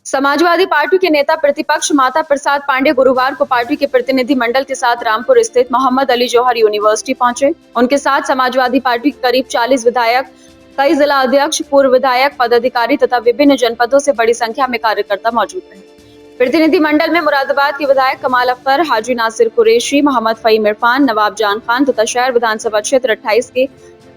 Samajwadi party के नेता प्रतिपक्ष माता प्रसाद पांडे गुरुवार को पार्टी के प्रतिनिधि मंडल के साथ रामपुर स्थित मोहम्मद अली जौहर यूनिवर्सिटी पहुंचे। उनके साथ समाजवादी पार्टी के करीब 40 विधायक, कई जिला अध्यक्ष, पूर्व विधायक, पदाधिकारी तथा विभिन्न जनपदों से बड़ी संख्या में कार्यकर्ता मौजूद रहे। प्रतिनिधि मंडल में मुरादाबाद के विधायक कमाल अख्तर, हाजी नासिर कुरैशी, मोहम्मद फहीम इरफान, नवाब जान खान तथा शहर विधानसभा क्षेत्र 28 के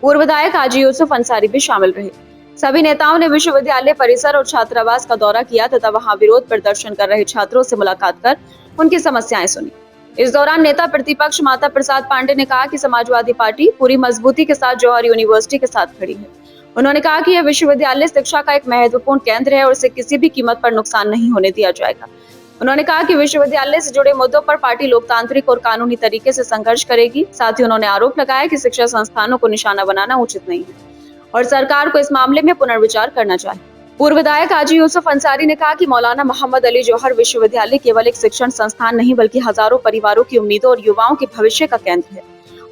पूर्व विधायक हाजी यूसुफ अंसारी भी शामिल रहे। सभी नेताओं ने विश्वविद्यालय परिसर और छात्रावास का दौरा किया तथा वहां विरोध प्रदर्शन कर रहे छात्रों से मुलाकात कर उनकी समस्याएं सुनी। इस दौरान नेता प्रतिपक्ष माता प्रसाद पांडे ने कहा कि समाजवादी पार्टी पूरी मजबूती के साथ जौहर यूनिवर्सिटी के साथ खड़ी है। उन्होंने कहा कि यह विश्वविद्यालय शिक्षा का एक महत्वपूर्ण केंद्र है और इसे किसी भी कीमत पर नुकसान नहीं होने दिया जाएगा। उन्होंने कहा कि विश्वविद्यालय से जुड़े मुद्दों पर पार्टी लोकतांत्रिक और कानूनी तरीके से संघर्ष करेगी। साथ ही उन्होंने आरोप लगाया कि शिक्षा संस्थानों को निशाना बनाना उचित नहीं है और सरकार को इस मामले में पुनर्विचार करना चाहिए। पूर्व विधायक हाजी यूसुफ अंसारी ने कहा कि मौलाना मोहम्मद अली जौहर विश्वविद्यालय केवल एक शिक्षण संस्थान नहीं बल्कि हजारों परिवारों की उम्मीदों और युवाओं के भविष्य का केंद्र है।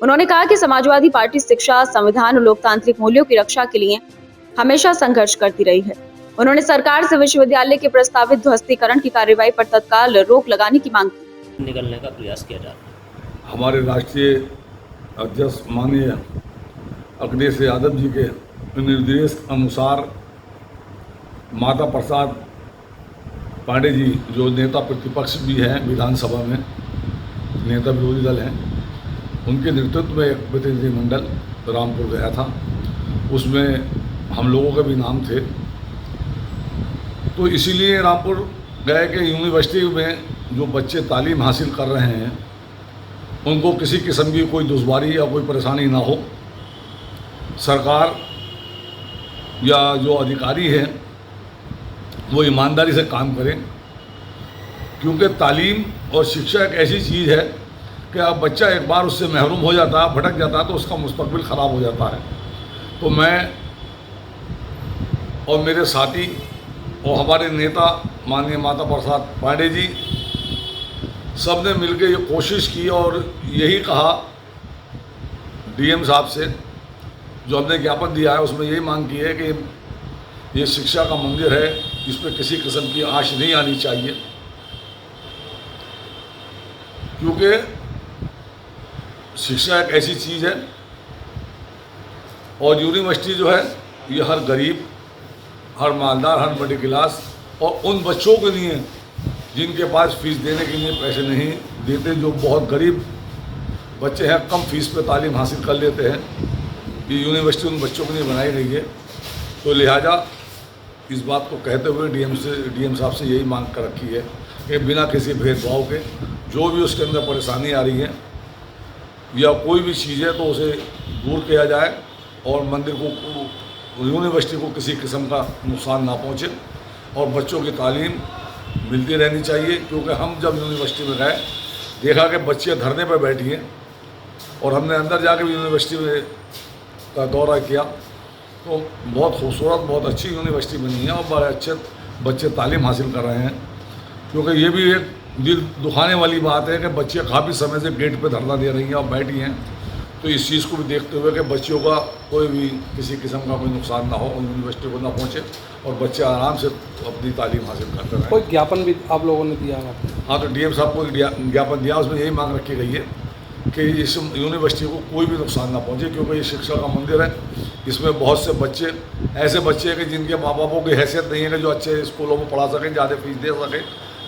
उन्होंने कहा कि समाजवादी पार्टी शिक्षा, संविधान और लोकतांत्रिक मूल्यों की रक्षा के लिए हमेशा संघर्ष करती रही है। उन्होंने सरकार से विश्वविद्यालय के प्रस्तावित ध्वस्तीकरण की कार्यवाही पर तत्काल रोक लगाने की मांग की। निकलने का प्रयास किया जा रहा है। हमारे राष्ट्रीय अध्यक्ष माननीय अखिलेश यादव जी के निर्देश अनुसार माता प्रसाद पांडे जी जो नेता प्रतिपक्ष भी हैं विधानसभा में, नेता विरोधी दल हैं, उनके नेतृत्व में एक प्रतिनिधि मंडल रामपुर गया था। उसमें हम लोगों के भी नाम थे। तो इसीलिए रामपुर गए कि यूनिवर्सिटी में जो बच्चे तालीम हासिल कर रहे हैं उनको किसी किस्म की कोई दुश्वारी या कोई परेशानी ना हो। सरकार या जो अधिकारी हैं वो ईमानदारी से काम करें, क्योंकि तालीम और शिक्षा एक ऐसी चीज़ है कि अब बच्चा एक बार उससे महरूम हो जाता है, भटक जाता है, तो उसका मुस्तकबिल ख़राब हो जाता है। तो मैं और मेरे साथी और हमारे नेता माननीय माता प्रसाद पांडे जी सब ने मिलकर ये कोशिश की और यही कहा डीएम साहब से, जो हमने ज्ञापन दिया है उसमें यही मांग की है कि ये शिक्षा का मंदिर है, इस पर किसी किस्म की आश नहीं आनी चाहिए, क्योंकि शिक्षा एक ऐसी चीज़ है और यूनिवर्सिटी जो है ये हर गरीब, हर मालदार, हर मिडिल क्लास और उन बच्चों के लिए जिनके पास फीस देने के लिए पैसे नहीं देते, जो बहुत गरीब बच्चे हैं, कम फीस पे तालीम हासिल कर लेते हैं, ये यूनिवर्सिटी उन बच्चों के लिए बनाई गई है। तो लिहाजा इस बात को कहते हुए डीएम साहब से यही मांग कर रखी है कि बिना किसी भेदभाव के जो भी उसके अंदर परेशानी आ रही है या कोई भी चीज़ है तो उसे दूर किया जाए और मंदिर को, यूनिवर्सिटी को किसी किस्म का नुकसान ना पहुँचे और बच्चों की तालीम मिलती रहनी चाहिए। क्योंकि हम जब यूनिवर्सिटी में गए देखा कि बच्चे धरने पर बैठी हैं और हमने अंदर जाकर भी यूनिवर्सिटी में का दौरा किया तो बहुत खूबसूरत, बहुत अच्छी यूनिवर्सिटी बनी है और बड़े अच्छे बच्चे तालीम हासिल कर रहे हैं। क्योंकि ये भी एक दिल दुखाने वाली बात है कि बच्चे काफ़ी समय से गेट पे धरना दे रही हैं और बैठी हैं। तो इस चीज़ को भी देखते हुए कि बच्चियों का कोई भी किसी किस्म का कोई नुकसान ना हो, यूनिवर्सिटी को ना पहुँचे और बच्चे आराम से अपनी तालीम हासिल करते रहें। कोई ज्ञापन भी आप लोगों ने दिया है? हाँ, तो डीएम साहब को ज्ञापन दिया, उसमें यही मांग रखी गई है कि इस यूनिवर्सिटी को कोई भी नुकसान ना पहुँचे, क्योंकि ये शिक्षा का मंदिर है। इसमें बहुत से बच्चे ऐसे बच्चे हैं कि जिनके माँ बापों की हैसियत नहीं है कि जो अच्छे स्कूलों में पढ़ा सकें, ज़्यादा फीस दे सकें।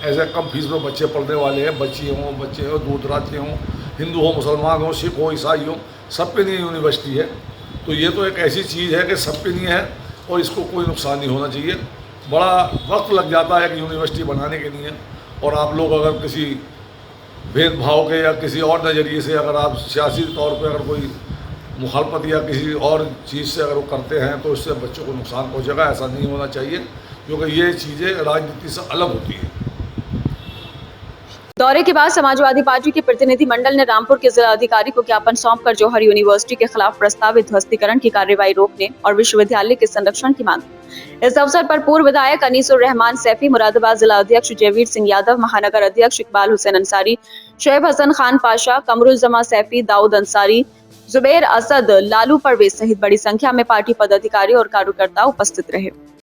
ऐसे कम फीस में बच्चे पढ़ने वाले हैं, बच्चे हों, दूर दराज के हों, हिंदू हो, मुसलमान हो, सिख हो, ईसाई हो, सबके लिए यूनिवर्सिटी है। तो ये तो एक ऐसी चीज़ है कि सबके लिए है और इसको कोई नुकसान नहीं होना चाहिए। बड़ा वक्त लग जाता है कि यूनिवर्सिटी बनाने के लिए, और आप लोग अगर किसी भेदभाव के या किसी और नज़रिए से अगर आप सियासी तौर पे अगर कोई मुखालफत या किसी और चीज़ से अगर वो करते हैं तो इससे बच्चों को नुकसान पहुंचेगा। ऐसा नहीं होना चाहिए, क्योंकि ये चीज़ें राजनीति से अलग होती हैं। दौरे के बाद समाजवादी पार्टी के प्रतिनिधि मंडल ने रामपुर के जिला अधिकारी को ज्ञापन सौंपकर जौहर यूनिवर्सिटी के खिलाफ प्रस्तावित ध्वस्तीकरण की कार्यवाही रोकने और विश्वविद्यालय के संरक्षण की मांग की। इस अवसर पर पूर्व विधायक अनीसुर रहमान सैफी, मुरादाबाद जिला अध्यक्ष जयवीर सिंह यादव, महानगर अध्यक्ष इकबाल हुसैन अंसारी, शोएब हसन खान पाशा, कमरुज्जमा सैफी, दाऊद अंसारी, जुबैर असद, लालू परवेज सहित बड़ी संख्या में पार्टी पदाधिकारी और कार्यकर्ता उपस्थित रहे।